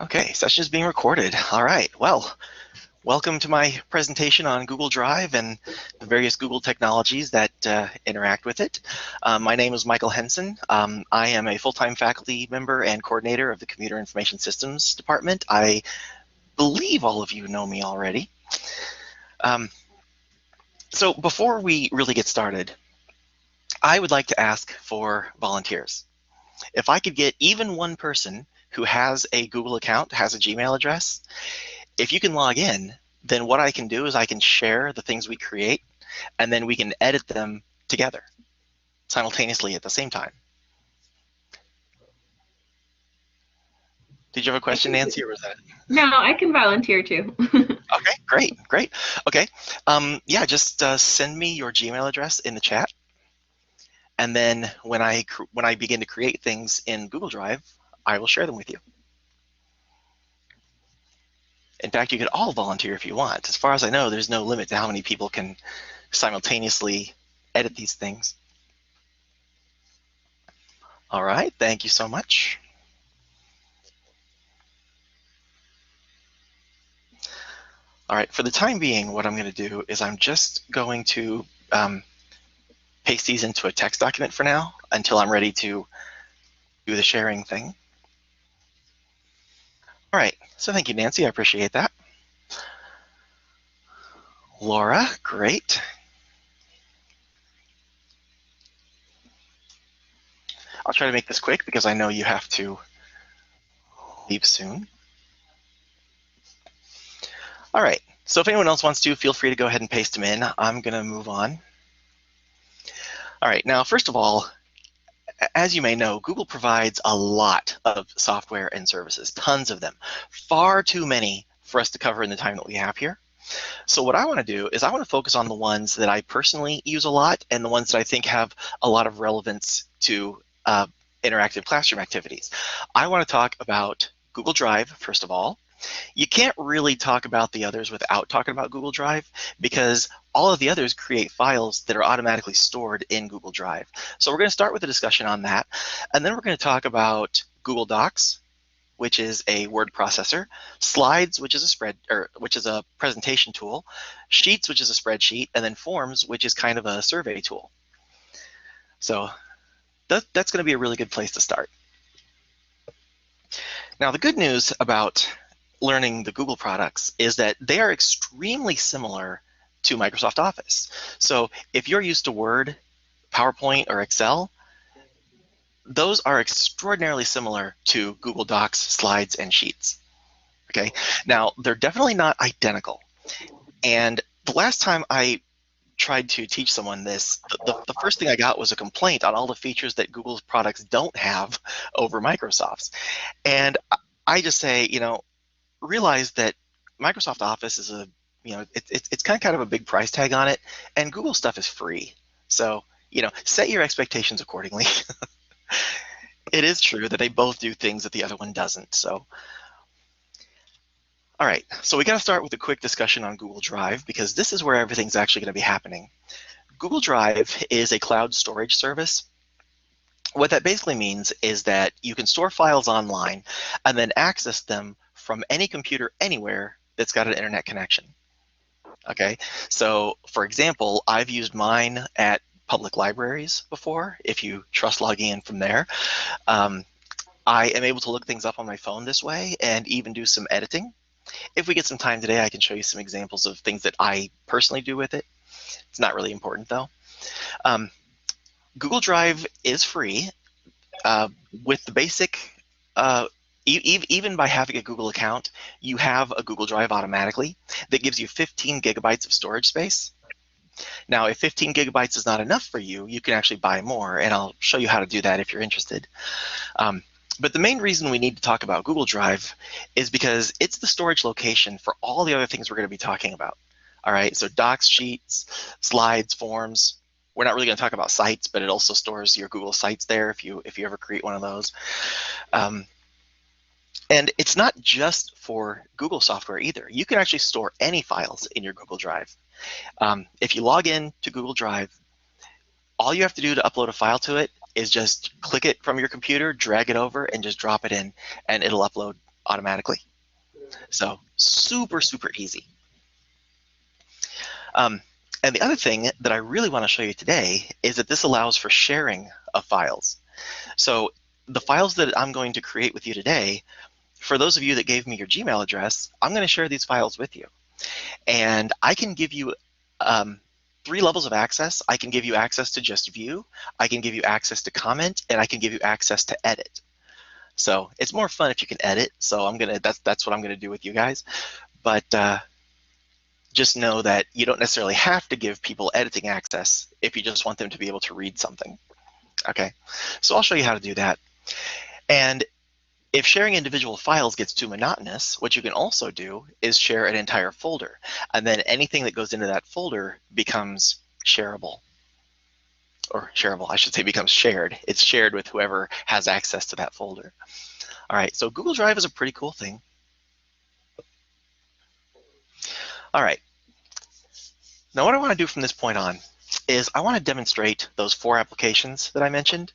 Okay, session is being recorded. All right, well, welcome to my presentation on Google Drive and the various Google technologies that interact with it. My name is Michael Henson. I am a full-time faculty member and coordinator of the Computer Information Systems Department. I believe all of you know me already. So before we really get started, I would like to ask for volunteers. If I could get even one person who has a Google account, has a Gmail address, if you can log in, then what I can do is I can share the things we create, and then we can edit them together simultaneously at the same time. Did you have a question, Nancy, or was that? No, I can volunteer too. Okay, great. Okay, yeah, just send me your Gmail address in the chat, and then when I begin to create things in Google Drive, I will share them with you. In fact, you could all volunteer if you want. As far as I know, there's no limit to how many people can simultaneously edit these things. All right, thank you so much. All right, for the time being, what I'm going to do is I'm just going to paste these into a text document for now until I'm ready to do the sharing thing. All right, so thank you, Nancy. I appreciate that. Laura, great. I'll try to make this quick because I know you have to leave soon. All right, so if anyone else wants to, feel free to go ahead and paste them in. I'm going to move on. All right, now, first of all, as you may know, Google provides a lot of software and services, tons of them, far too many for us to cover in the time that we have here. So what I want to do is I want to focus on the ones that I personally use a lot and the ones that I think have a lot of relevance to interactive classroom activities. I want to talk about Google Drive, first of all. You can't really talk about the others without talking about Google Drive because all of the others create files that are automatically stored in Google Drive. So we're going to start with a discussion on that, and then we're going to talk about Google Docs, which is a word processor, Slides, which is a presentation tool, Sheets, which is a spreadsheet, and then Forms, which is kind of a survey tool. So that's going to be a really good place to start. Now, the good news about learning the Google products is that they are extremely similar to Microsoft Office. So if you're used to Word, PowerPoint, or Excel, those are extraordinarily similar to Google Docs, Slides, and Sheets. Okay, now they're definitely not identical. And the last time I tried to teach someone this, the first thing I got was a complaint on all the features that Google's products don't have over Microsoft's. And I just say, realize that Microsoft Office is it's kind of a big price tag on it, and Google stuff is free. So, set your expectations accordingly. It is true that they both do things that the other one doesn't. So, all right, so we got to start with a quick discussion on Google Drive because this is where everything's actually going to be happening. Google Drive is a cloud storage service. What that basically means is that you can store files online and then access them from any computer anywhere that's got an internet connection. Okay, so for example, I've used mine at public libraries before, if you trust logging in from there. I am able to look things up on my phone this way and even do some editing. If we get some time today, I can show you some examples of things that I personally do with it. It's not really important though. Google Drive is free with the basic, even by having a Google account, you have a Google Drive automatically that gives you 15 gigabytes of storage space. Now, if 15 gigabytes is not enough for you, you can actually buy more, and I'll show you how to do that if you're interested. But the main reason we need to talk about Google Drive is because it's the storage location for all the other things we're going to be talking about. All right, so Docs, Sheets, Slides, Forms. We're not really going to talk about Sites, but it also stores your Google Sites there if you ever create one of those. And it's not just for Google software either. You can actually store any files in your Google Drive. If you log in to Google Drive, all you have to do to upload a file to it is just click it from your computer, drag it over, and just drop it in, and it'll upload automatically. So super, super easy. And the other thing that I really want to show you today is that this allows for sharing of files. So the files that I'm going to create with you today, for those of you that gave me your Gmail address, I'm going to share these files with you. And I can give you 3 levels of access. I can give you access to just view, I can give you access to comment, and I can give you access to edit. So it's more fun if you can edit. So that's what I'm gonna do with you guys. But just know that you don't necessarily have to give people editing access if you just want them to be able to read something. Okay, so I'll show you how to do that. And if sharing individual files gets too monotonous, what you can also do is share an entire folder. And then anything that goes into that folder becomes shareable. Or shareable, I should say, becomes shared. It's shared with whoever has access to that folder. All right, so Google Drive is a pretty cool thing. All right, now what I want to do from this point on is I want to demonstrate those 4 applications that I mentioned: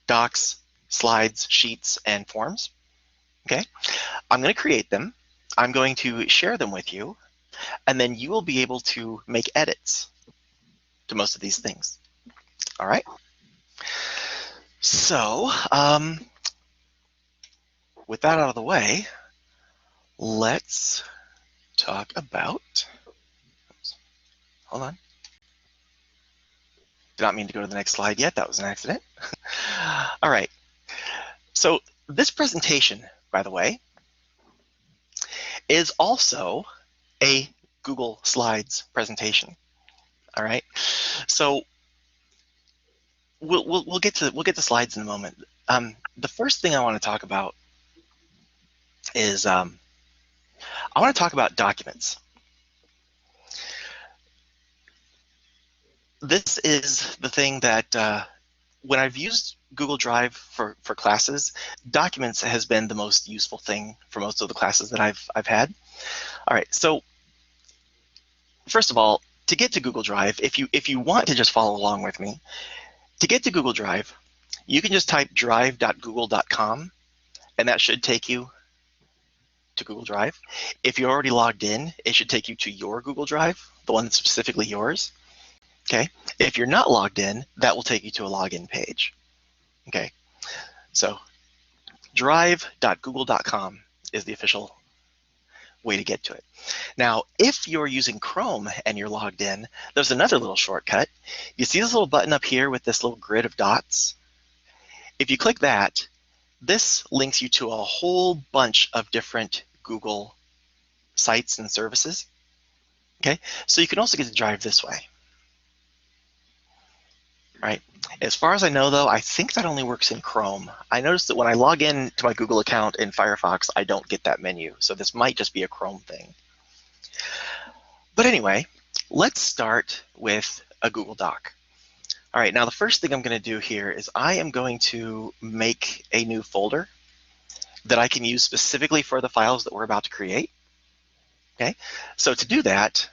Docs, Slides, Sheets, and Forms. Okay, I'm going to create them. I'm going to share them with you, and then you will be able to make edits to most of these things. All right. So with that out of the way, let's talk about, oops, hold on. Did not mean to go to the next slide yet. That was an accident. All right. So this presentation, by the way, is also a Google Slides presentation. All right. So we'll get to slides in a moment. The first thing I want to talk about is I want to talk about documents. This is the thing that when I've used Google Drive for classes, documents has been the most useful thing for most of the classes that I've had. All right, so first of all, to get to Google Drive, if you want to just follow along with me, to get to Google Drive, you can just type drive.google.com, and that should take you to Google Drive. If you're already logged in, it should take you to your Google Drive, the one that's specifically yours. Okay. If you're not logged in, that will take you to a login page. Okay. So drive.google.com is the official way to get to it. Now, if you're using Chrome and you're logged in, there's another little shortcut. You see this little button up here with this little grid of dots? If you click that, this links you to a whole bunch of different Google sites and services. Okay, so you can also get to Drive this way. Right. As far as I know, though, I think that only works in Chrome. I noticed that when I log in to my Google account in Firefox, I don't get that menu. So this might just be a Chrome thing. But anyway, let's start with a Google Doc. All right, now the first thing I'm going to do here is I am going to make a new folder that I can use specifically for the files that we're about to create. Okay, so to do that,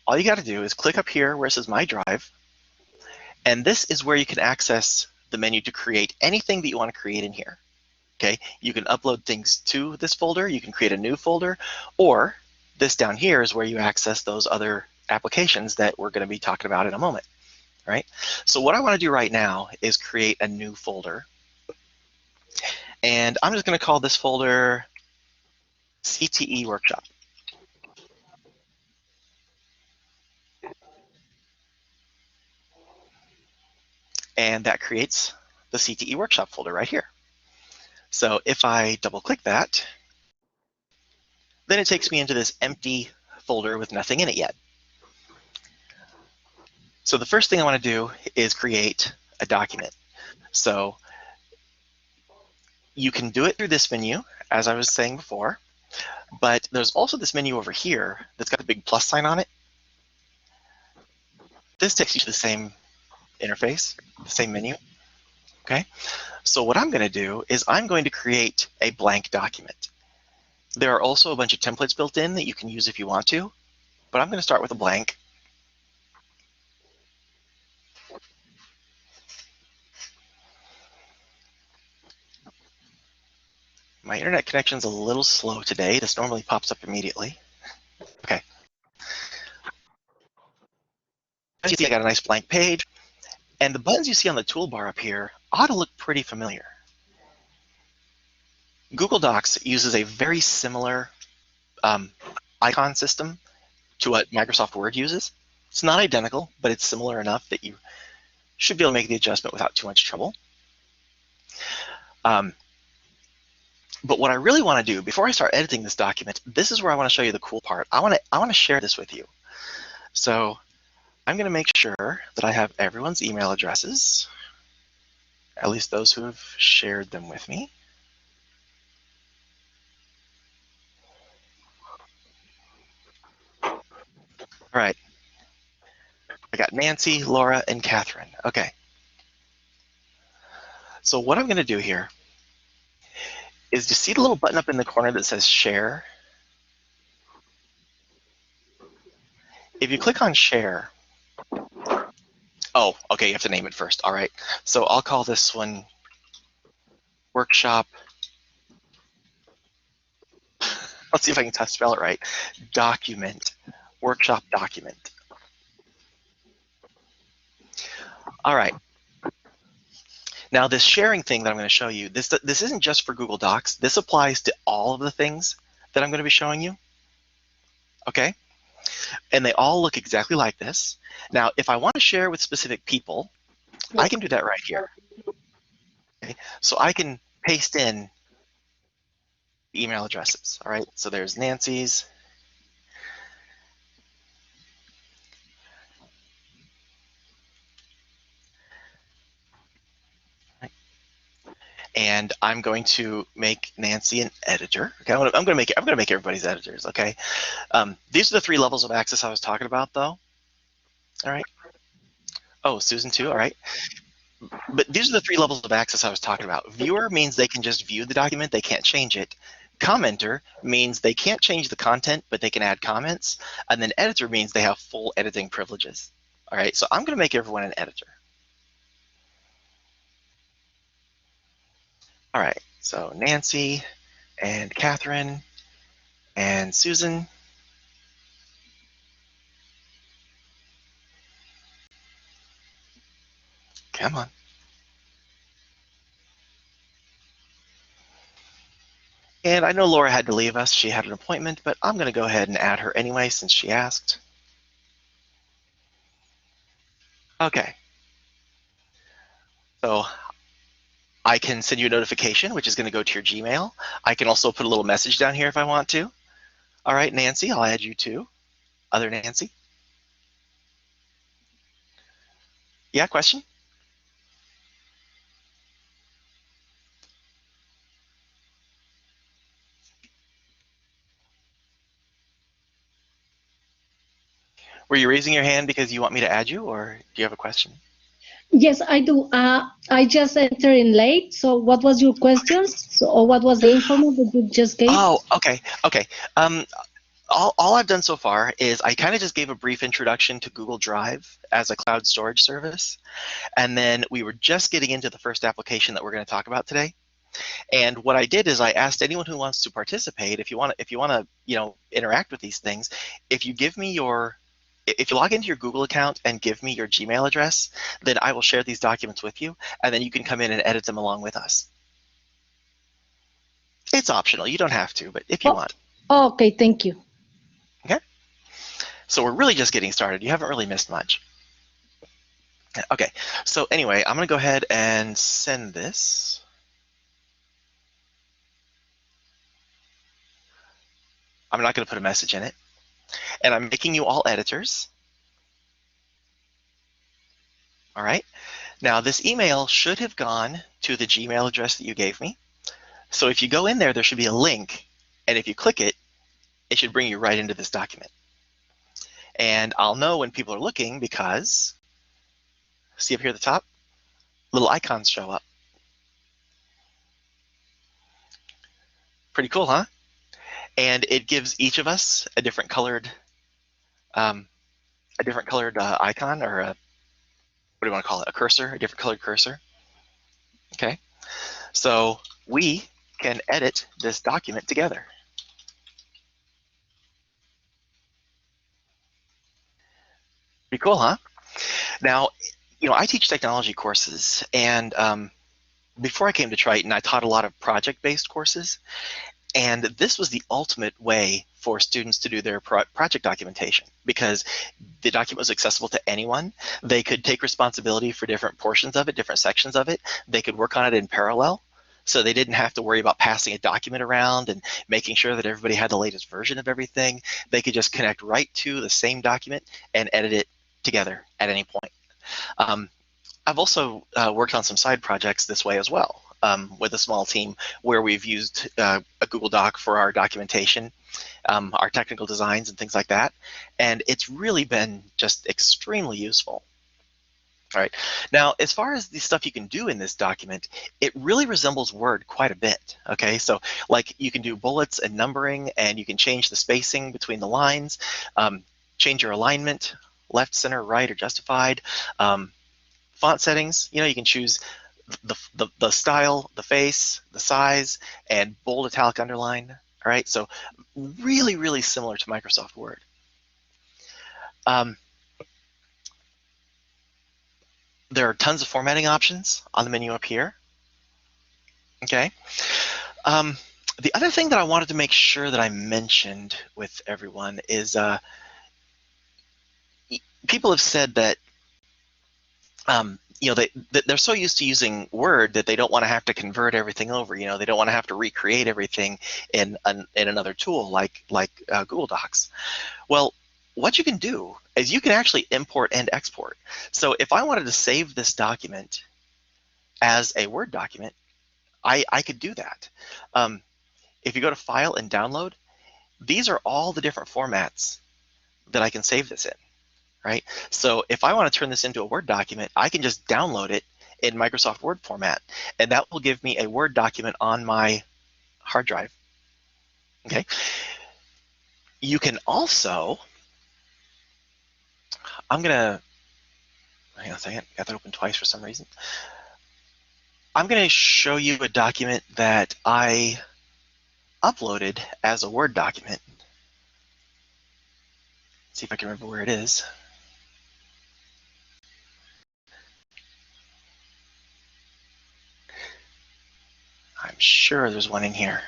all you got to do is click up here where it says My Drive. And this is where you can access the menu to create anything that you want to create in here. Okay, you can upload things to this folder, you can create a new folder, or this down here is where you access those other applications that we're going to be talking about in a moment. All right, so what I want to do right now is create a new folder. And I'm just going to call this folder CTE Workshop. And that creates the CTE Workshop folder right here. So if I double click that, then it takes me into this empty folder with nothing in it yet. So the first thing I want to do is create a document. So you can do it through this menu, as I was saying before, but there's also this menu over here that's got a big plus sign on it. This takes you to the same interface, the same menu. Okay, so what I'm going to do is I'm going to create a blank document. There are also a bunch of templates built in that you can use if you want to, but I'm going to start with a blank. my internet connection's a little slow today. This normally pops up immediately. Okay. As you see, I got a nice blank page, and the buttons you see on the toolbar up here ought to look pretty familiar. Google Docs uses a very similar icon system to what Microsoft Word uses. It's not identical, but it's similar enough that you should be able to make the adjustment without too much trouble. But what I really want to do before I start editing this document, this is where I want to show you the cool part. I want to share this with you. So I'm going to make sure that I have everyone's email addresses, at least those who have shared them with me. All right. I got Nancy, Laura, and Catherine. Okay. So what I'm going to do here is you see the little button up in the corner that says share? If you click on share, oh, okay, you have to name it first. All right. So I'll call this one workshop. Let's see if I can spell it right. Document, workshop document. All right. Now this sharing thing that I'm going to show you, this isn't just for Google Docs. This applies to all of the things that I'm going to be showing you. Okay. And they all look exactly like this. Now, if I want to share with specific people, I can do that right here. Okay. So I can paste in email addresses. All right. So there's Nancy's. And I'm going to make Nancy an editor. Okay, I'm going to make everybody's editors. Okay, these are the 3 levels of access I was talking about, though. All right. Oh, Susan too. All right. But these are the 3 levels of access I was talking about. Viewer means they can just view the document; they can't change it. Commenter means they can't change the content, but they can add comments. And then editor means they have full editing privileges. All right. So I'm going to make everyone an editor. All right, so Nancy and Catherine and Susan. Come on. And I know Laura had to leave us. She had an appointment, but I'm going to go ahead and add her anyway since she asked. Okay. So I can send you a notification, which is going to go to your Gmail. I can also put a little message down here if I want to. All right, Nancy, I'll add you too. Other Nancy? Yeah, question? Were you raising your hand because you want me to add you, or do you have a question? Yes, I do. I just entered in late. So what was your questions? Or what was the information that you just gave? Oh, okay. Okay. All I've done so far is I kind of just gave a brief introduction to Google Drive as a cloud storage service. And then we were just getting into the first application that we're going to talk about today. And what I did is I asked anyone who wants to participate, if you want to, interact with these things, if you log into your Google account and give me your Gmail address, then I will share these documents with you, and then you can come in and edit them along with us. It's optional. You don't have to, but if you want. Okay, thank you. Okay. So we're really just getting started. You haven't really missed much. Okay. So anyway, I'm going to go ahead and send this. I'm not going to put a message in it. And I'm making you all editors. All right. Now, this email should have gone to the Gmail address that you gave me. So if you go in there, there should be a link. And if you click it, it should bring you right into this document. And I'll know when people are looking because, see up here at the top, little icons show up. Pretty cool, huh? And it gives each of us a different colored icon, or what do you want to call it? A cursor, a different colored cursor. Okay. So we can edit this document together. Pretty cool, huh? Now, I teach technology courses, and before I came to Triton, I taught a lot of project-based courses, and this was the ultimate way for students to do their project documentation because the document was accessible to anyone. They could take responsibility for different portions of it, different sections of it. They could work on it in parallel. So they didn't have to worry about passing a document around and making sure that everybody had the latest version of everything. They could just connect right to the same document and edit it together at any point. I've also worked on some side projects this way as well with a small team where we've used a Google Doc for our documentation, our technical designs and things like that. And it's really been just extremely useful. All right. Now, as far as the stuff you can do in this document, it really resembles Word quite a bit. Okay, so like you can do bullets and numbering, and you can change the spacing between the lines, change your alignment, left, center, right, or justified. Font settings, you can choose the style, the face, the size, and bold, italic, underline. All right, so really, really similar to Microsoft Word. There are tons of formatting options on the menu up here. Okay. The other thing that I wanted to make sure that I mentioned with everyone is people have said that they're so used to using Word that they don't want to have to convert everything over. They don't want to have to recreate everything in another tool like Google Docs. Well, what you can do is you can actually import and export. So if I wanted to save this document as a Word document, I could do that. If you go to File and Download, these are all the different formats that I can save this in. Right? So if I want to turn this into a Word document, I can just download it in Microsoft Word format, and that will give me a Word document on my hard drive. Okay. You can also, hang on a second, got that open twice for some reason. I'm going to show you a document that I uploaded as a Word document. See if I can remember where it is. I'm sure there's one in here.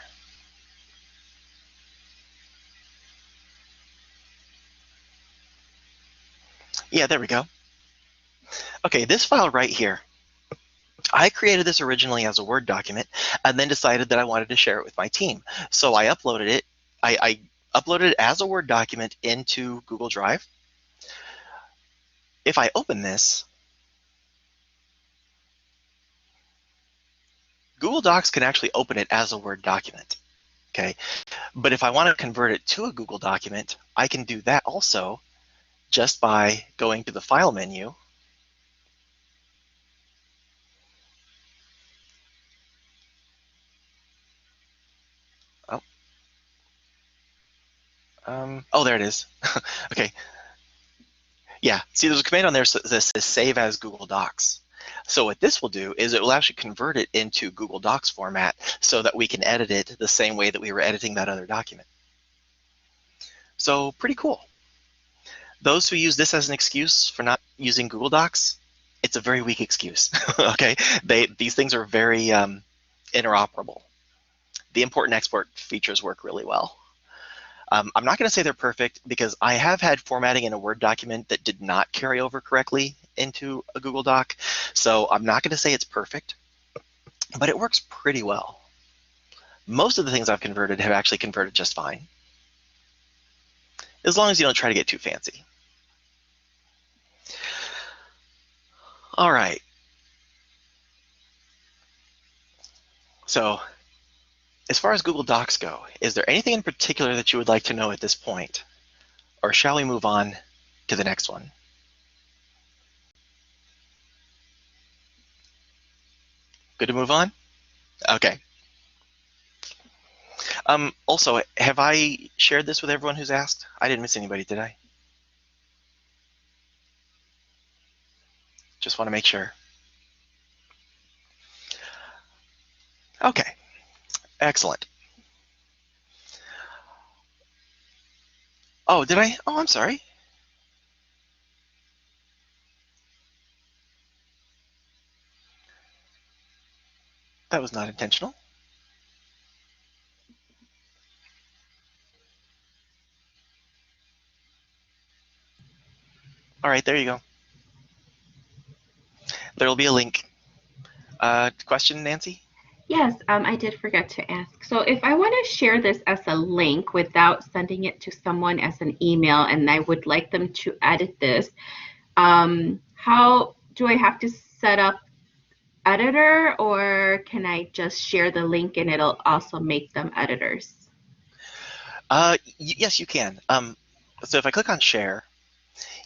Yeah, there we go. Okay, this file right here, I created this originally as a Word document and then decided that I wanted to share it with my team. So I uploaded it. I uploaded it as a Word document into Google Drive. If I open this, Google Docs can actually open it as a Word document. Okay, but if I want to convert it to a Google document, I can do that also just by going to the File menu. Oh, there it is. Okay. Yeah, see, there's a command on there that says save as Google Docs. So what this will do is it will actually convert it into Google Docs format so that we can edit it the same way that we were editing that other document. So pretty cool. Those who use this as an excuse for not using Google Docs, it's a very weak excuse. Okay, these things are very interoperable. The import and export features work really well. I'm not going to say they're perfect because I have had formatting in a Word document that did not carry over correctly into a Google Doc. So I'm not going to say it's perfect, but it works pretty well. Most of the things I've converted have actually converted just fine, as long as you don't try to get too fancy. All right. So as far as Google Docs go, is there anything in particular that you would like to know at this point? Or shall we move on to the next one? Good to move on? Okay. Also, have I shared this with everyone who's asked? I didn't miss anybody, did I? Just want to make sure. Okay. Excellent. Oh, did I? Oh, I'm sorry. That was not intentional. All right, there you go. There will be a link. Question, Nancy? Yes, I did forget to ask. So if I want to share this as a link without sending it to someone as an email and I would like them to edit this, how do I have to set up editor or can I just share the link and it'll also make them editors? Yes, you can. So if I click on share,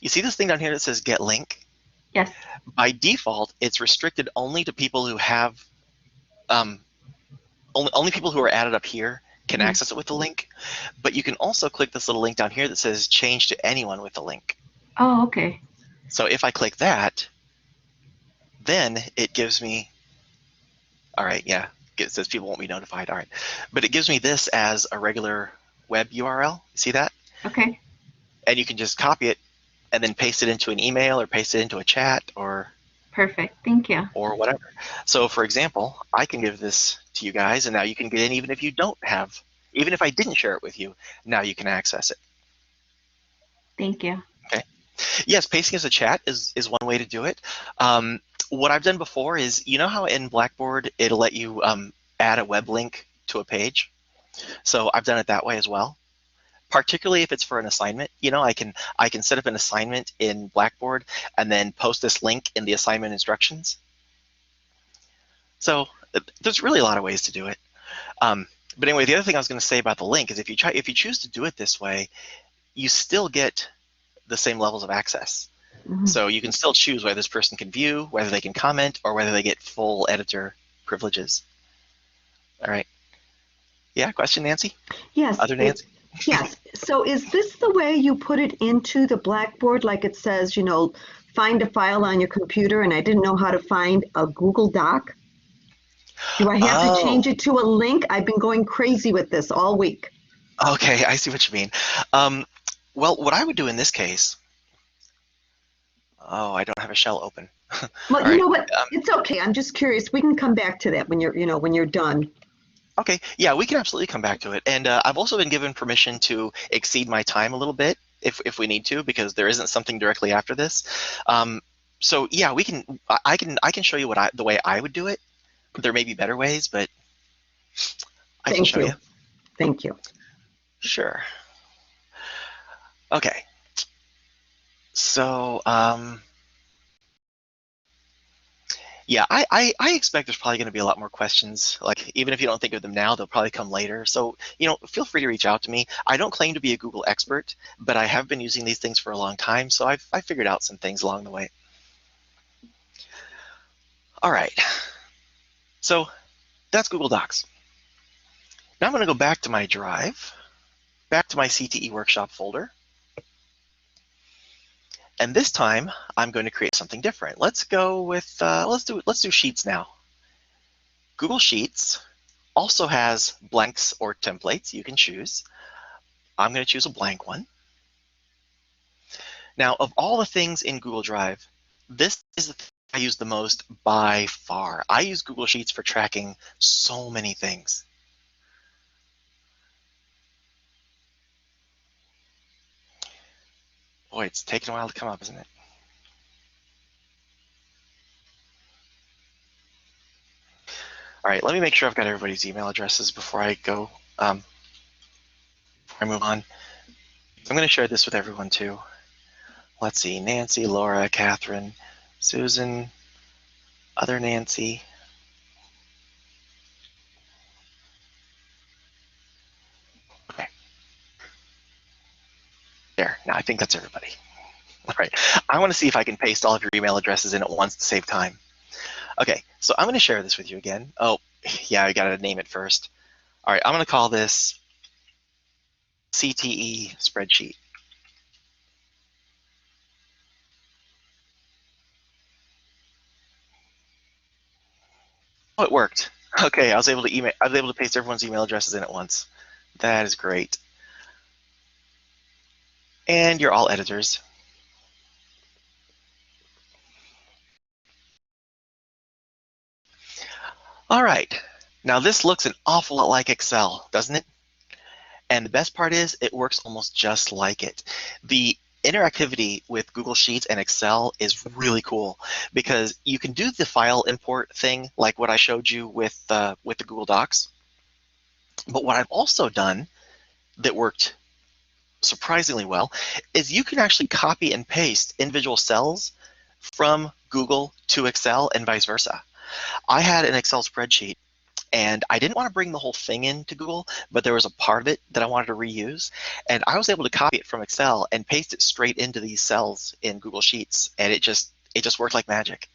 you see this thing down here that says get link? Yes. By default, it's restricted only to people who have, only people who are added up here can Mhm. access it with the link. But you can also click this little link down here that says change to anyone with the link. Oh, okay. So if I click that, then it gives me, all right, yeah, it says people won't be notified, all right. But it gives me this as a regular web URL, you see that? Okay. And you can just copy it and then paste it into an email or paste it into a chat or Perfect. Thank you. whatever. So for example, I can give this to you guys and now you can get in even if you don't have, even if I didn't share it with you, now you can access it. Thank you. Okay. Yes, pasting as a chat is one way to do it. What I've done before is, you know how in Blackboard it'll let you add a web link to a page? So I've done it that way as well. Particularly if it's for an assignment, you know, I can set up an assignment in Blackboard and then post this link in the assignment instructions. So there's really a lot of ways to do it. But anyway, the other thing I was going to say about the link is if you choose to do it this way, you still get the same levels of access. Mhm. So you can still choose whether this person can view, whether they can comment, or whether they get full editor privileges. All right. Yeah, question, Nancy? Yes, Other Nancy? yes. So is this the way you put it into the Blackboard? Like it says, you know, find a file on your computer, and I didn't know how to find a Google Doc. Do I have to Oh, change it to a link? I've been going crazy with this all week. okay. I see what you mean. Well, what I would do in this case, oh, I don't have a shell open. Well, All you right. know what? It's okay. I'm just curious. We can come back to that when you're, you know, when you're done. Okay. Yeah, we can absolutely come back to it. And I've also been given permission to exceed my time a little bit if we need to, because there isn't something directly after this. So yeah, we can. I can show you the way I would do it. There may be better ways, but I can Thank show you. you. Thank you. Sure. Okay. So yeah, I expect there's probably going to be a lot more questions. Like even if you don't think of them now, they'll probably come later. So feel free to reach out to me. I don't claim to be a Google expert, but I have been using these things for a long time, so I've figured out some things along the way. All right. So that's Google Docs. Now I'm going to go back to my drive, back to my CTE workshop folder. And this time I'm going to create something different. Let's go with let's do Sheets now. Google Sheets also has blanks or templates you can choose. I'm going to choose a blank one. Now, of all the things in Google Drive, this is the thing I use the most by far. I use Google Sheets for tracking so many things. Boy, it's taking a while to come up, isn't it? All right, let me make sure I've got everybody's email addresses before I go, before I move on. I'm going to share this with everyone too. Let's see, Nancy, Laura, Catherine, Susan, other Nancy. Okay, there, now I think that's everybody. All right, I want to see if I can paste all of your email addresses in at once to save time. Okay, so I'm going to share this with you again. Oh, yeah, I got to name it first. All right, I'm going to call this CTE spreadsheet. Oh, it worked. Okay, I was able to paste everyone's email addresses in at once. That is great. And you're all editors. All right. Now this looks an awful lot like Excel, doesn't it? And the best part is it works almost just like it. The interactivity with Google Sheets and Excel is really cool because you can do the file import thing like what I showed you with the Google Docs. But what I've also done that worked surprisingly well is you can actually copy and paste individual cells from Google to Excel and vice versa. I had an Excel spreadsheet and I didn't want to bring the whole thing into Google, but there was a part of it that I wanted to reuse. And I was able to copy it from Excel and paste it straight into these cells in Google Sheets. And it just worked like magic.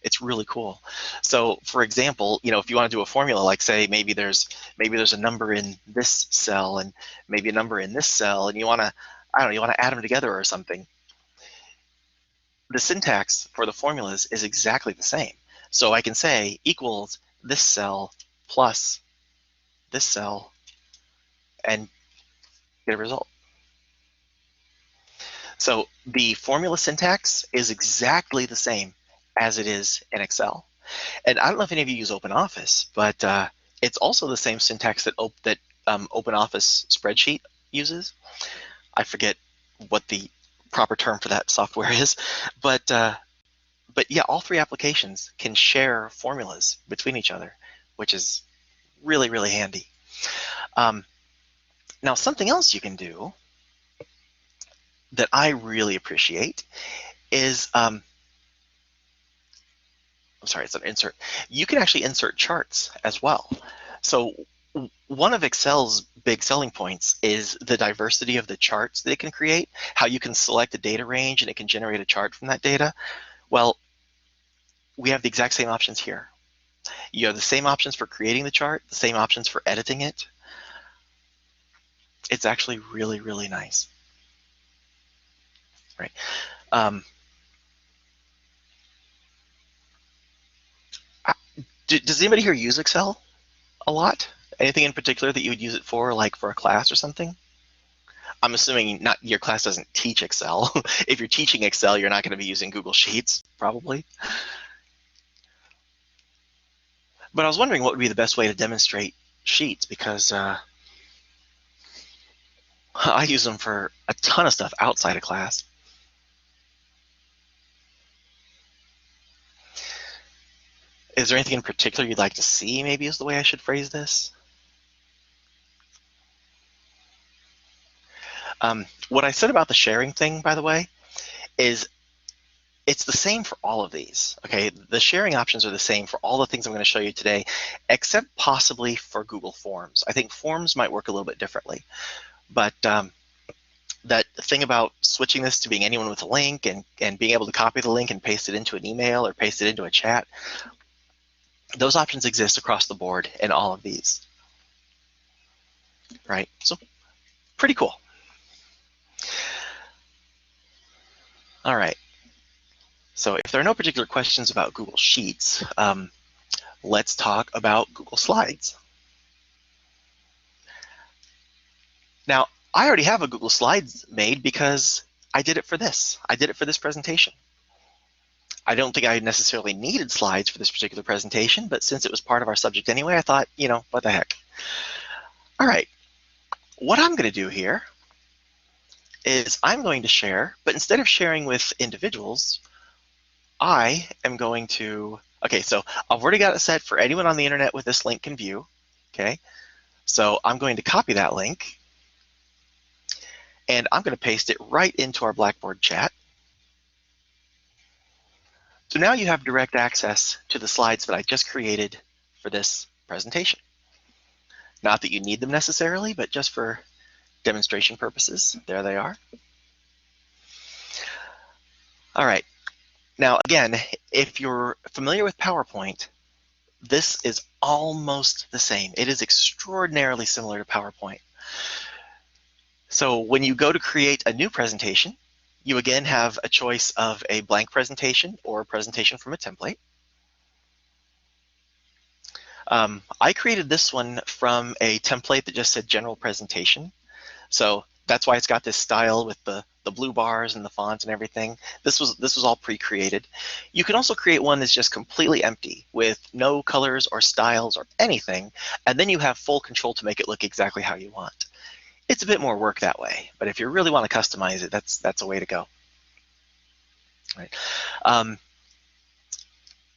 It's really cool. So for example, if you want to do a formula, like say maybe there's a number in this cell and maybe a number in this cell, and you want to, I don't know, you want to add them together or something. The syntax for the formulas is exactly the same. So I can say equals this cell plus this cell and get a result. So the formula syntax is exactly the same as it is in Excel. And I don't know if any of you use OpenOffice, but it's also the same syntax that OpenOffice spreadsheet uses. I forget what the proper term for that software is, but yeah, all three applications can share formulas between each other, which is really, really handy. Now, something else you can do that I really appreciate is, I'm sorry, it's an insert. You can actually insert charts as well. So one of Excel's big selling points is the diversity of the charts that it can create, how you can select a data range and it can generate a chart from that data. Well, we have the exact same options here. You have the same options for creating the chart, the same options for editing it. It's actually really, really nice. Right. Does anybody here use Excel a lot? Anything in particular that you would use it for, like for a class or something? I'm assuming not your class doesn't teach Excel. If you're teaching Excel, you're not going to be using Google Sheets, probably. But I was wondering what would be the best way to demonstrate Sheets, because I use them for a ton of stuff outside of class. Is there anything in particular you'd like to see, maybe is the way I should phrase this? What I said about the sharing thing, by the way, is it's the same for all of these, okay? The sharing options are the same for all the things I'm going to show you today, except possibly for Google Forms. I think Forms might work a little bit differently, but that thing about switching this to being anyone with a link and being able to copy the link and paste it into an email or paste it into a chat, those options exist across the board in all of these, right? So pretty cool. All right. So if there are no particular questions about Google Sheets, let's talk about Google Slides. Now, I already have a Google Slides made because I did it for this. I did it for this presentation. I don't think I necessarily needed slides for this particular presentation, but since it was part of our subject anyway, I thought, what the heck. All right, what I'm going to do here is I'm going to share, but instead of sharing with individuals, I am going to, okay, so I've already got it set for anyone on the internet with this link can view, okay? So I'm going to copy that link and I'm going to paste it right into our Blackboard chat. So now you have direct access to the slides that I just created for this presentation. Not that you need them necessarily, but just for demonstration purposes, there they are. All right. Now, again, if you're familiar with PowerPoint, this is almost the same. It is extraordinarily similar to PowerPoint. So when you go to create a new presentation, you again have a choice of a blank presentation or a presentation from a template. I created this one from a template that just said general presentation. So that's why it's got this style with the blue bars and the fonts and everything. This was all pre-created. You can also create one that's just completely empty with no colors or styles or anything, and then you have full control to make it look exactly how you want. It's a bit more work that way, but if you really want to customize it, that's a way to go. Right.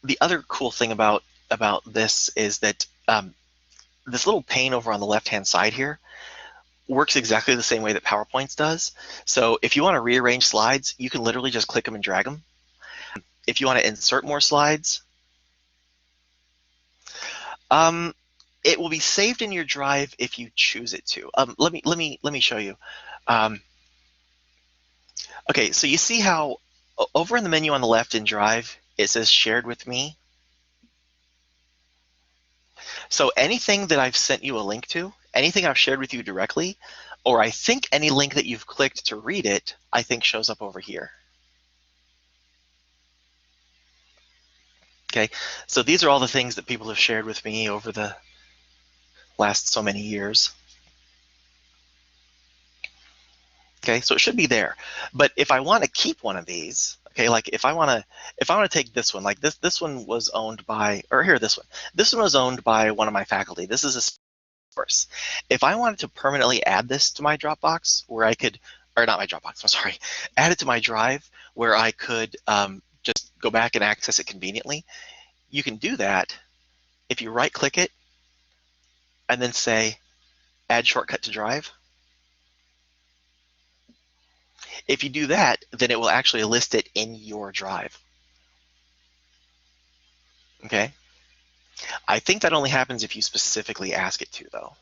The other cool thing about this is that this little pane over on the left-hand side here works exactly the same way that PowerPoint does. So if you want to rearrange slides, you can literally just click them and drag them. If you want to insert more slides, it will be saved in your drive if you choose it to. Let me show you. Okay, so you see how over in the menu on the left in Drive, it says shared with me. So anything that I've sent you a link to, anything I've shared with you directly, or I think any link that you've clicked to read it, I think shows up over here. Okay, so these are all the things that people have shared with me over the last so many years. Okay, so it should be there. But if I want to keep one of these, okay, like if I want to take this one, like this one was owned by, or here, this one was owned by one of my faculty. This is a source. If I wanted to permanently add this to my Dropbox, where I could, or not my Dropbox, I'm sorry, add it to my drive where I could just go back and access it conveniently, you can do that if you right-click it and then say Add Shortcut to Drive. If you do that, then it will actually list it in your drive. Okay? I think that only happens if you specifically ask it to, though.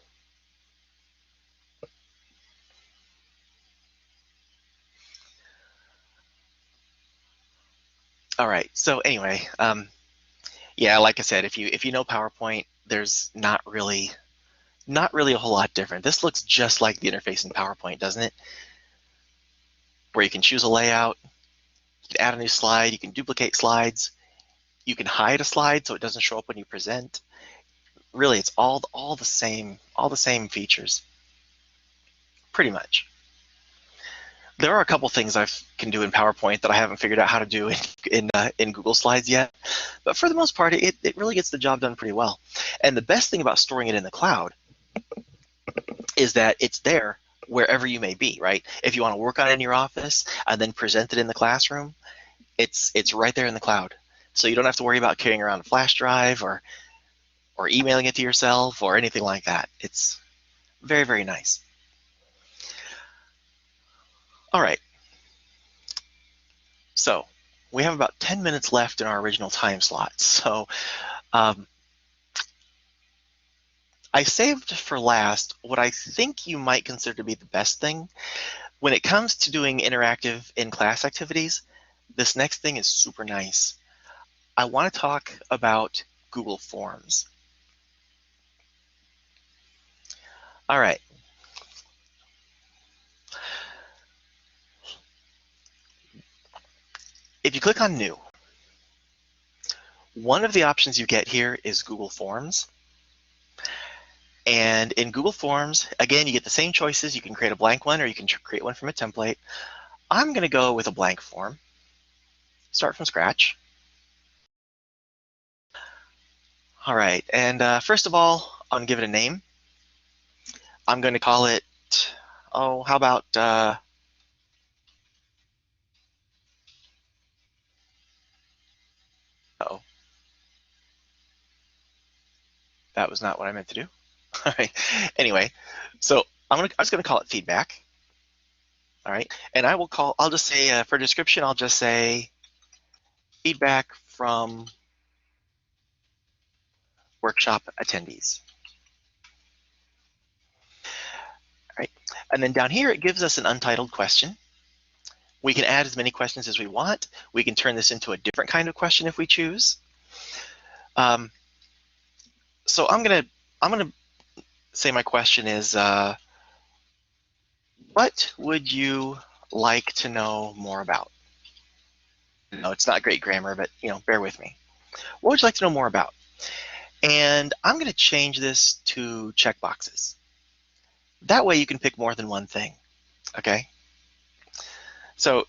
All right, so anyway, yeah, like I said, if you know PowerPoint, there's not really a whole lot different. This looks just like the interface in PowerPoint, doesn't it? Where you can choose a layout, you can add a new slide, you can duplicate slides, you can hide a slide so it doesn't show up when you present. Really, it's all the same features, pretty much. There are a couple things I can do in PowerPoint that I haven't figured out how to do in Google Slides yet, but for the most part, it really gets the job done pretty well. And the best thing about storing it in the cloud is that it's there wherever you may be, right? If you want to work on it in your office and then present it in the classroom, it's right there in the cloud. So you don't have to worry about carrying around a flash drive or emailing it to yourself or anything like that. It's very, very nice. All right. So we have about 10 minutes left in our original time slot. So I saved for last what I think you might consider to be the best thing. When it comes to doing interactive in-class activities, this next thing is super nice. I want to talk about Google Forms. All right. If you click on New, one of the options you get here is Google Forms. And in Google Forms, again, you get the same choices. You can create a blank one or you can create one from a template. I'm going to go with a blank form. Start from scratch. All right, and first of all, I'm going to give it a name. I'm going to call it, oh, how about, uh-oh. That was not what I meant to do. All right, anyway, so I'm just going to call it feedback. All right, and I'll just say, for description, I'll just say feedback from workshop attendees. All right, and then down here, it gives us an untitled question. We can add as many questions as we want. We can turn this into a different kind of question if we choose. So I'm gonna say my question is, what would you like to know more about? No, it's not great grammar, but bear with me. What would you like to know more about? And I'm going to change this to checkboxes. That way you can pick more than one thing, okay? So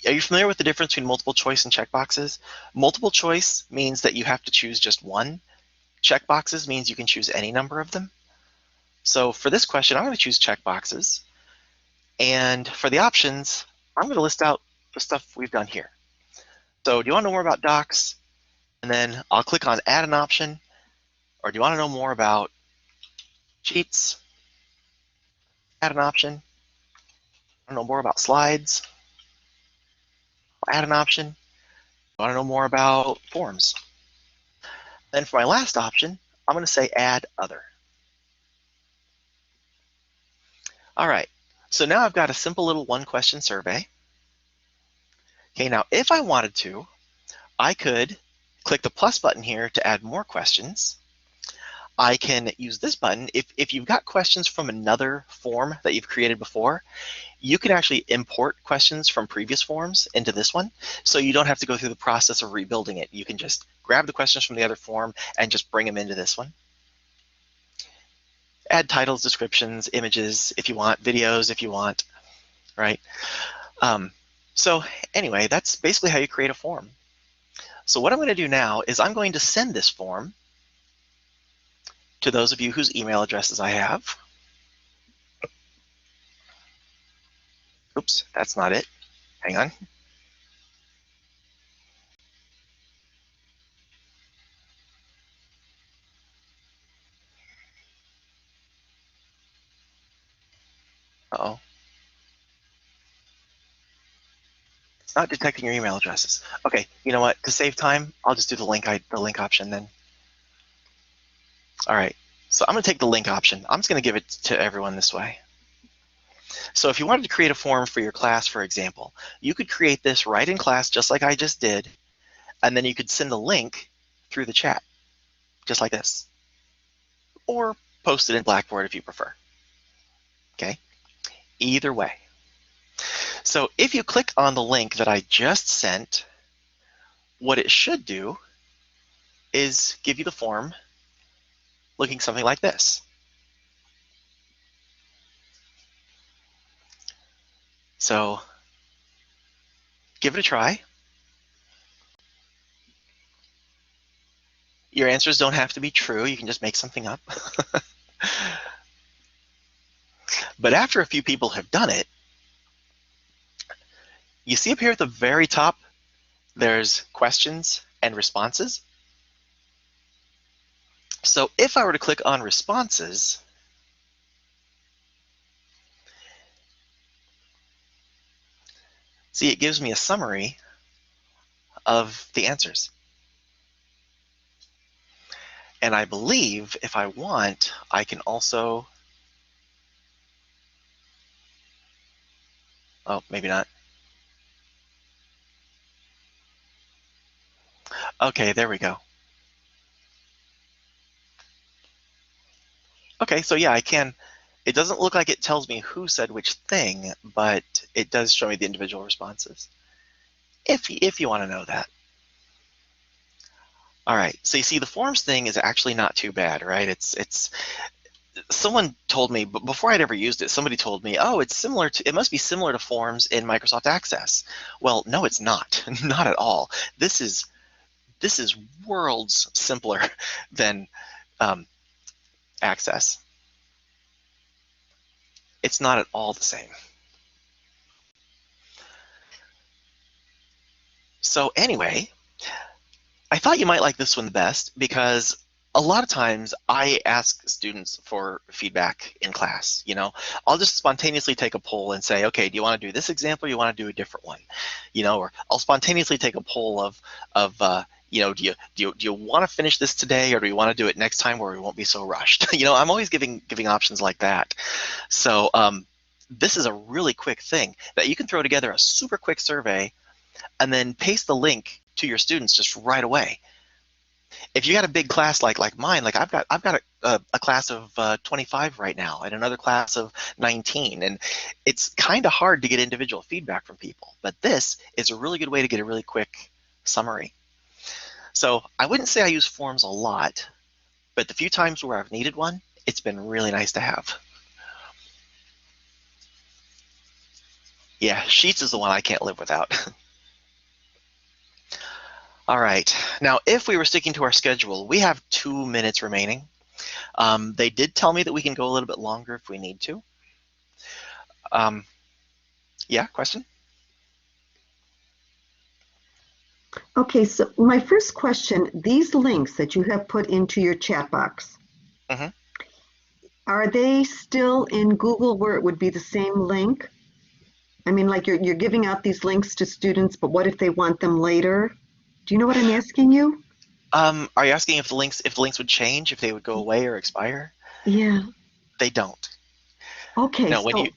are you familiar with the difference between multiple choice and checkboxes? Multiple choice means that you have to choose just one. Checkboxes means you can choose any number of them. So for this question, I'm going to choose checkboxes. And for the options, I'm going to list out the stuff we've done here. So do you want to know more about docs? And then I'll click on add an option. Or do you want to know more about sheets? Add an option. I want to know more about slides? I'll add an option. I want to know more about forms? Then for my last option, I'm going to say add other. All right, so now I've got a simple little one question survey. Okay, now if I wanted to, I could click the plus button here to add more questions. I can use this button. If you've got questions from another form that you've created before, you can actually import questions from previous forms into this one, so you don't have to go through the process of rebuilding it. You can just grab the questions from the other form and just bring them into this one. Add titles, descriptions, images if you want, videos if you want, right? So anyway, that's basically how you create a form. So what I'm going to do now is I'm going to send this form to those of you whose email addresses I have. Oops, that's not it. Hang on. Uh-oh. It's not detecting your email addresses. Okay, you know what? To save time, I'll just do the link option then. All right, so I'm going to take the link option. I'm just going to give it to everyone this way. So if you wanted to create a form for your class, for example, you could create this right in class just like I just did, and then you could send a link through the chat, just like this. Or post it in Blackboard if you prefer. Okay, either way. So if you click on the link that I just sent, what it should do is give you the form looking something like this. So give it a try. Your answers don't have to be true. You can just make something up. But after a few people have done it, you see up here at the very top, there's questions and responses. So if I were to click on responses, see, it gives me a summary of the answers. And I believe if I want, I can also, oh, maybe not. Okay, there we go. Okay, so yeah, I can. It doesn't look like it tells me who said which thing, but it does show me the individual responses, if you want to know that. All right, so you see the forms thing is actually not too bad, right? It's someone told me, but before I'd ever used it, somebody told me, oh, it must be similar to forms in Microsoft Access. Well, no, it's not, not at all. This is worlds simpler than Access. It's not at all the same. So anyway, I thought you might like this one the best because a lot of times I ask students for feedback in class. You know, I'll just spontaneously take a poll and say, okay, do you want to do this example or you want to do a different one? You know, or I'll spontaneously take a poll of you know, do you want to finish this today or do you want to do it next time where we won't be so rushed? You know, I'm always giving options like that. So this is a really quick thing that you can throw together a super quick survey and then paste the link to your students just right away. If you got a big class like mine, like I've got a class of 25 right now and another class of 19, and it's kind of hard to get individual feedback from people, but this is a really good way to get a really quick summary. So I wouldn't say I use forms a lot, but the few times where I've needed one, it's been really nice to have. Yeah, Sheets is the one I can't live without. All right, now if we were sticking to our schedule, we have 2 minutes remaining. They did tell me that we can go a little bit longer if we need to. Yeah, question? Okay, so my first question, these links that you have put into your chat box, Mhm. are they still in Google where it would be the same link? I mean, like you're giving out these links to students, but what if they want them later? Do you know what I'm asking you? Are you asking if the links would change, if they would go away or expire? Yeah. They don't. Okay, No, when so you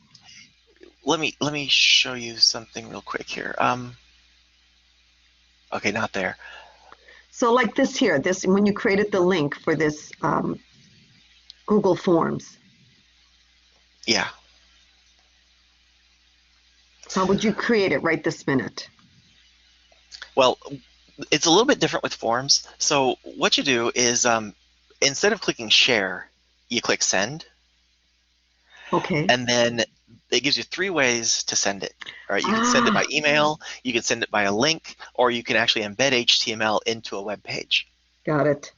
let me show you something real quick here. Okay, not there. like this here, this when you created the link for this Google Forms, Yeah. how would you create it right this minute? Well, it's a little bit different with forms. So what you do is instead of clicking share, you click send, Okay. and then it gives you 3 ways to send it. All right, you can send it by email, you can send it by a link, or you can actually embed HTML into a web page. Got it.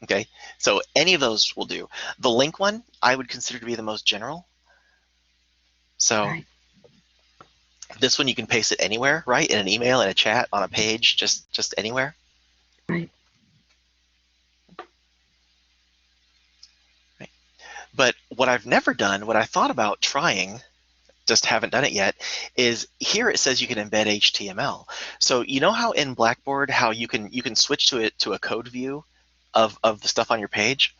Okay, so any of those will do. The link one I would consider to be the most general. So Right. this one you can paste it anywhere, right? In an email, in a chat, on a page, just anywhere. Right. Right. But what I've never done, what I thought about trying, just haven't done it yet, is here it says you can embed HTML. So you know how in Blackboard how you can switch to a code view of the stuff on your page?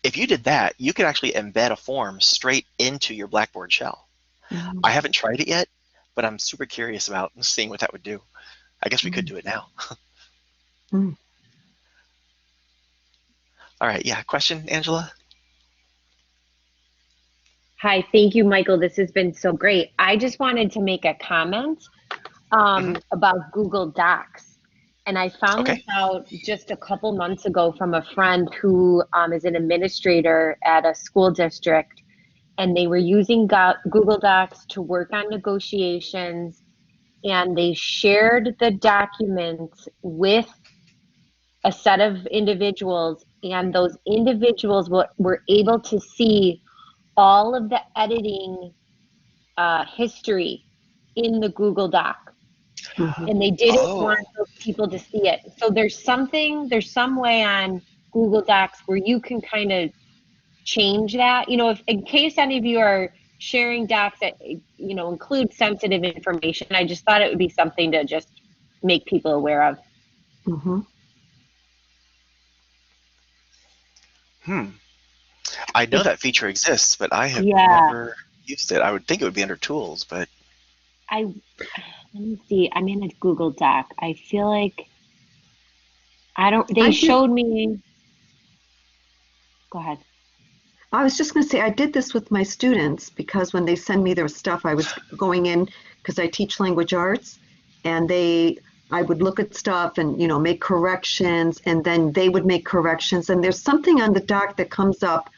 If you did that, you could actually embed a form straight into your Blackboard shell. Mhm. I haven't tried it yet, but I'm super curious about seeing what that would do. I guess we could do it now. Mm. All right, yeah, question, Angela? Hi, thank you, Michael. This has been so great. I just wanted to make a comment about Google Docs. And I found Okay. this out just a couple months ago from a friend who is an administrator at a school district. And they were using Google Docs to work on negotiations. And they shared the documents with a set of individuals. And those individuals were able to see all of the editing history in the Google Doc. Mhm. And they didn't Oh, want those people to see it. So there's some way on Google Docs where you can kind of change that. If in case any of you are sharing docs that include sensitive information, I just thought it would be something to just make people aware of. Mhm. I know that feature exists, but I have Yeah, never used it. I would think it would be under tools, but let me see. I'm in a Google Doc. I feel like they I did. showed me. Go ahead. I was just going to say I did this with my students because when they send me their stuff, I was going in because I teach language arts, and I would look at stuff and make corrections, and then they would make corrections. And there's something on the doc that comes up,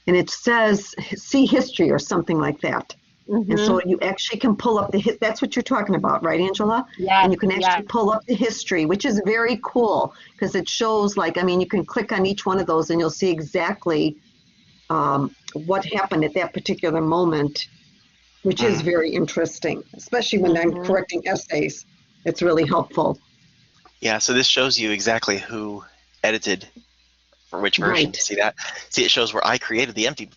and it says see history or something like that. And so you actually can pull up that's what you're talking about, right, Angela? And Yes, you can actually pull up the history, which is very cool because it shows you can click on each one of those and you'll see exactly what happened at that particular moment, which is very interesting, especially when I'm correcting essays. It's really helpful. yeah, so this shows you exactly who edited for which version. Right. See that? See, it shows where I created the empty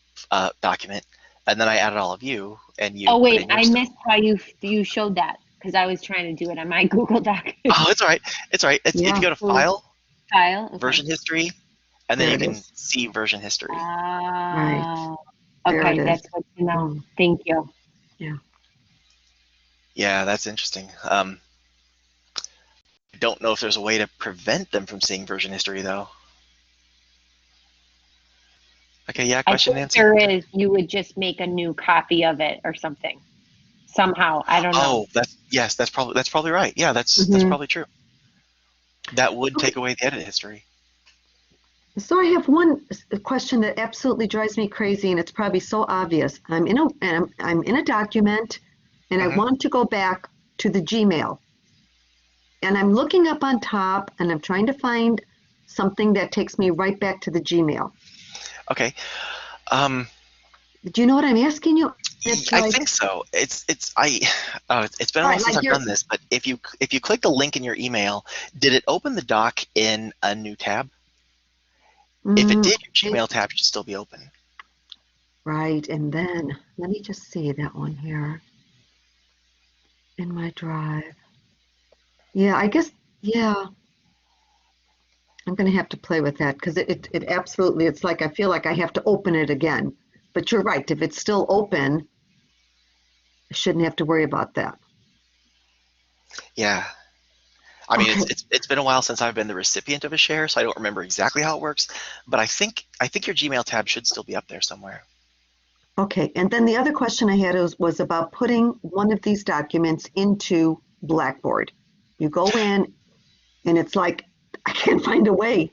document, and then I added all of you, and you Oh put wait, in your I stuff. missed how you showed that because I was trying to do it on my Google Doc. Oh, it's all right. It's all right. If Yeah. you go to File, File. Okay. Version History, and then There you it can is. see version history. Right. There Okay, it is. that's good to know. Mm. Thank you. Yeah, that's interesting. I don't know if there's a way to prevent them from seeing version history, though. Okay, yeah, I question, think Nancy? there is. You would just make a new copy of it or something. Somehow, I don't know. Oh, that's probably right. Yeah, that's probably true. That would Okay. take away the edit history. So I have one question that absolutely drives me crazy, and it's probably so obvious. I'm in a document, and I Mhm. want to go back to the Gmail, and I'm looking up on top, and I'm trying to find something that takes me right back to the Gmail. Okay. Um, Do you know what I'm asking you? It's I like, think so. It's been a all while right, since like I've you're, done this, but if you click the link in your email, did it open the doc in a new tab? If it mm, did, your Gmail tab should still be open. right, and then let me just see that one here in my drive. Yeah, I guess, yeah, I'm going to have to play with that because it absolutely, it's like I feel like I have to open it again. But you're right, if it's still open, I shouldn't have to worry about that. Yeah. I mean, Okay, it's been a while since I've been the recipient of a share, so I don't remember exactly how it works. But I think your Gmail tab should still be up there somewhere. okay. And then the other question I had was about putting one of these documents into Blackboard. You go in and it's like, I can't find a way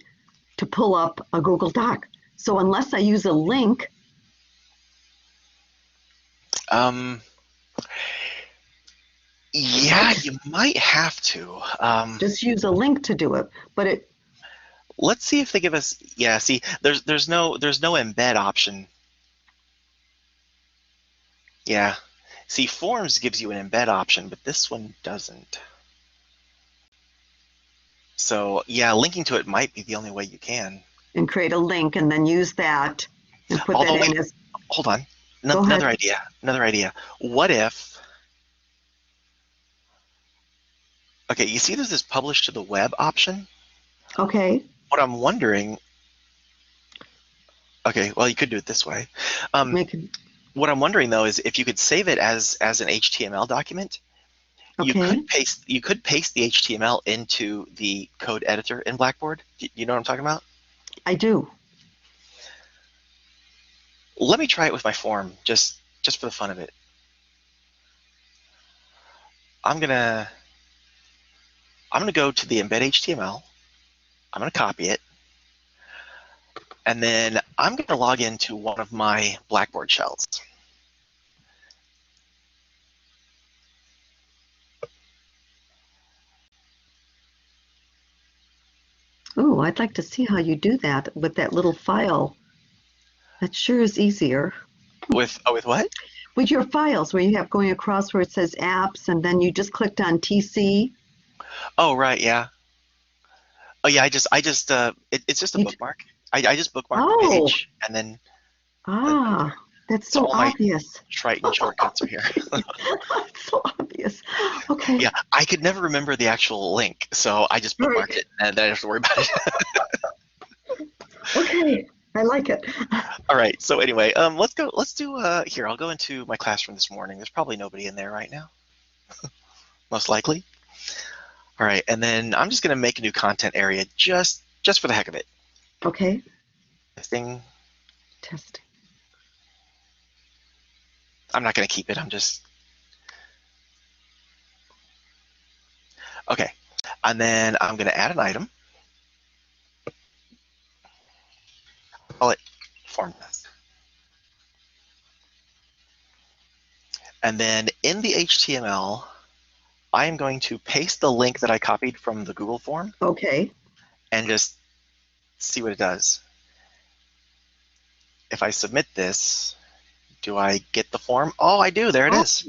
to pull up a Google Doc. So unless I use a link, Um, yeah, right? you might have to. Just use a link to do it. But it, Let's see if they give us. Yeah, see, there's no embed option. Yeah. See, Forms gives you an embed option, but this one doesn't. So yeah, linking to it might be the only way you can. and create a link and then use that and put that Although, in wait, as, hold on. go ahead. Another idea. Another idea. What if? Okay, you see, there's this publish to the web option. Okay. What I'm wondering. Okay, well, you could do it this way. Um, Make it, what I'm wondering though is if you could save it as an HTML document, you okay. could paste the HTML into the code editor in Blackboard. You know what I'm talking about? I do. Let me try it with my form, just for the fun of it. I'm gonna go to the embed HTML. I'm gonna copy it, and then I'm gonna log into one of my Blackboard shells. Oh, I'd like to see how you do that with that little file. That sure is easier. With what? With your files where you have going across where it says apps and then you just clicked on TC. Oh right, yeah. Oh yeah, it's just a You, bookmark. I just bookmark the oh, page, and then go ah, there. that's So so all my obvious. Triton shortcuts are here. It's so obvious. Okay, Yeah, I could never remember the actual link, so I just all bookmarked right. it, and then I don't have to worry about it. Okay, I like it. All right. So anyway, let's go. Let's do. Here, I'll go into my classroom this morning. There's probably nobody in there right now, most likely. All right, and then I'm just going to make a new content area just for the heck of it. Okay, Thing. testing. I'm not going to keep it. I'm just okay. And then I'm going to add an item. Call it form test. And then in the HTML, I am going to paste the link that I copied from the Google form Okay. and just see what it does. If I submit this, do I get the form? Oh, I do. There it Oh, is.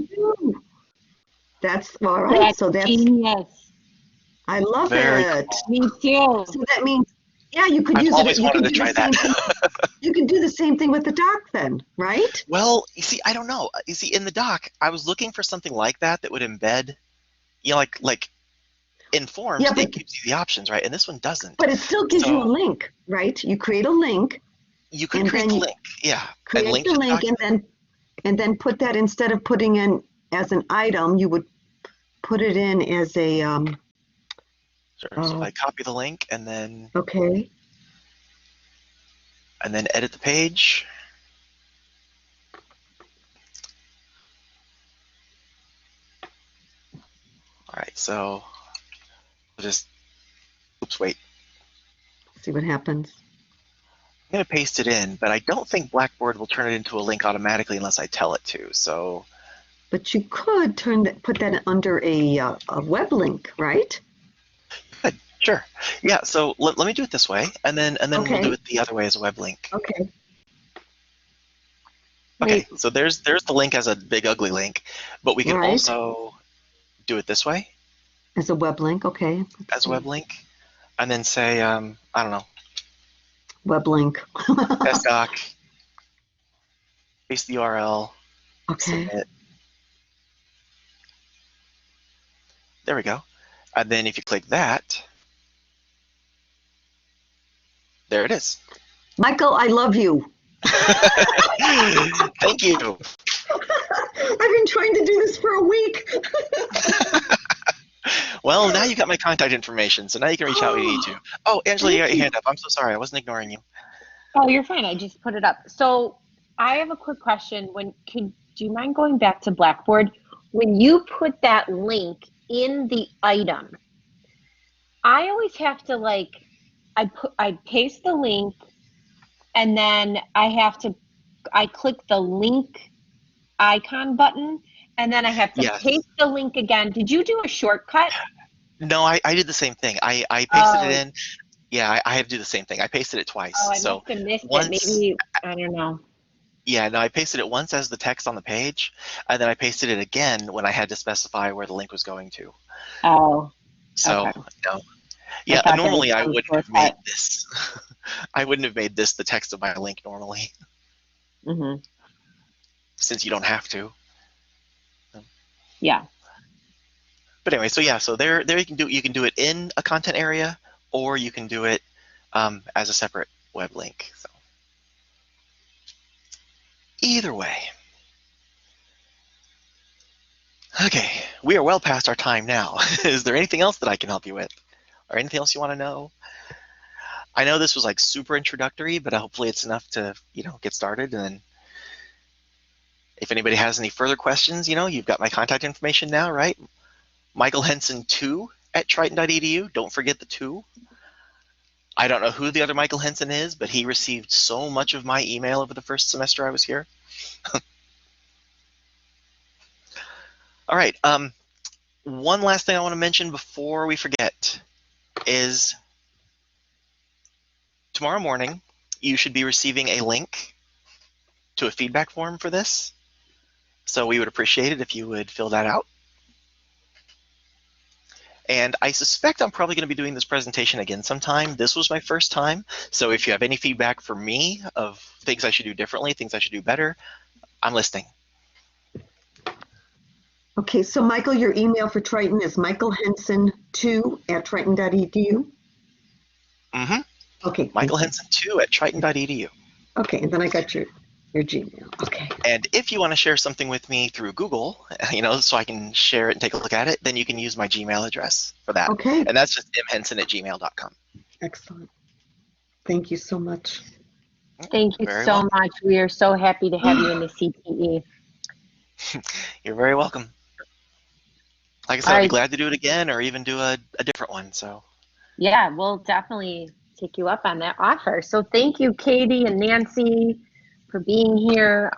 that's all right. That's So that's, genius. I love Very it. cool. Me too. So that means, yeah, you could I've use it. always You wanted can to do the try that. same thing. You can do the same thing with the doc then, right? Well, you see, I don't know. You see, in the doc, I was looking for something like that that would embed, like in forms, Yeah, it gives you the options, right? And this one doesn't. but it still gives you a So link, right? You create a link you could and create then the you link, yeah, and create link the to the link document. and then put that instead of putting in as an item, you would put it in as a Sure. So if I copy the link okay. and then edit the page. All right, so I'll just oops, wait. See what happens. going to paste it in, but I don't think Blackboard will turn it into a link automatically unless I tell it to. So But you could put that under a web link, right? good, sure. Yeah, so let me do it this way, and then we'll Okay. do it the other way as a web link. Okay. Okay, so there's the link as a big ugly link, but we can Right. also do it this way As a web link, okay. as a web link, and then say, I don't know, Web link. SDoc, paste the URL, Okay. submit. There we go. And then if you click that, there it is. Michael, I love you. Thank you. I've been trying to do this for a week. Well, now you got my contact information, so now you can reach out when you need to. Oh, Angela, you got your hand up. I'm so sorry. I wasn't ignoring you. Oh, you're fine. I just put it up. So I have a quick question. Do you mind going back to Blackboard? When you put that link in the item, I always have to I paste the link and then I click the link icon button and then I have to Yes. paste the link again. Did you do a shortcut? No, I did the same thing. I pasted Oh. it in. Yeah, I had to do the same thing. I pasted it twice. Oh, I So must have missed once, it. Maybe, I don't know. yeah, no, I pasted it once as the text on the page, and then I pasted it again when I had to specify where the link was going to. Oh, So, okay. no. Yeah, thought that normally was I some wouldn't have made shortcut. this. I wouldn't have made this the text of my link normally, hmm since you don't have to. Yeah. But anyway, so yeah, so there you can do it in a content area, or you can do it as a separate web link. So either way. Okay, we are well past our time now. Is there anything else that I can help you with, or anything else you want to know? I know this was like super introductory, but hopefully it's enough to get started. And then if anybody has any further questions, you've got my contact information now, right? Michael Henson 2 at Triton.edu. Don't forget the 2. I don't know who the other Michael Henson is, but he received so much of my email over the first semester I was here. All right. One last thing I want to mention before we forget is tomorrow morning, you should be receiving a link to a feedback form for this. So we would appreciate it if you would fill that out. And I suspect I'm probably going to be doing this presentation again sometime. This was my first time. So if you have any feedback for me of things I should do differently, things I should do better, I'm listening. Okay, so Michael, your email for Triton is michaelhenson2@triton.edu. Mm-hmm. Okay. Michael Henson 2 at Triton.edu. Okay, and then I got your Gmail. Okay. And if you want to share something with me through Google, so I can share it and take a look at it, then you can use my Gmail address for that. Okay. And that's just mhenson@gmail.com. Excellent. Thank you so much. Thank you Very so welcome. much. We are so happy to have you in the CTE. You're very welcome. Like I said, All I'd be right. glad to do it again or even do a different one. So Yeah, we'll definitely take you up on that offer. So thank you, Katie and Nancy, for being here.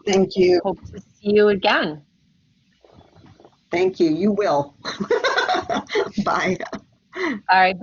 Thank you. Hope to see you again. Thank you. You will. Bye. All right.